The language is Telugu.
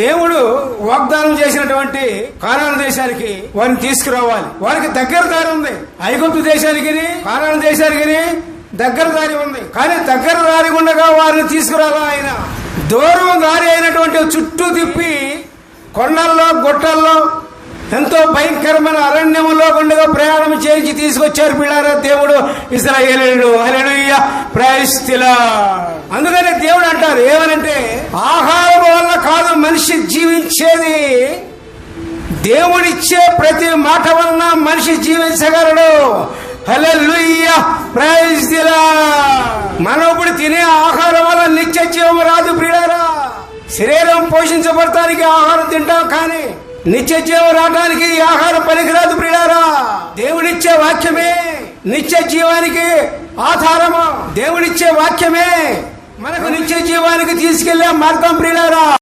దేవుడు వాగ్దానం చేసినటువంటి కానాను దేశానికి వారిని తీసుకురావాలి. వారికి దగ్గర దారి ఉంది. ఐగుప్తు దేశానికి కానాను దేశానికి దగ్గర దారి ఉంది. కానీ దగ్గర దారి ఉండగా వారిని తీసుకురాలా ఆయన దూరం దారి అయినటువంటి చుట్టూ తిప్పి కొండల్లో గుట్టల్లో ఎంతో భయంకరమైన అరణ్యంలో గుండెగా ప్రయాణం చేయించి తీసుకొచ్చారు పిల్లారా దేవుడు ఇశ్రాయేలీయులు. హల్లెలూయా, ప్రైజ్ ది లార్డ్. అందుకనే దేవుడు అంటారు ఏమనంటే, ఆహారం వల్ల కాదు మనిషి జీవించేది, దేవుడిచ్చే ప్రతి మాట వలన మనిషి జీవించగలడు. హల్లెలూయా, ప్రైజ్ ది లార్డ్. మనం ఇప్పుడు తినే ఆహారం వల్ల నిత్య జీవం రాదు ప్రియులారా. శరీరం పోషించబడటానికి ఆహారం తింటాం, కానీ నిత్య జీవం రావడానికి ఈ ఆహారం పనికిరాదు ప్రియులారా. దేవుడిచ్చే వాక్యమే నిత్య జీవానికి ఆధారము. దేవుడిచ్చే వాక్యమే మనకు నిత్య జీవానికి తీసుకెళ్లే మార్గం ప్రియులారా.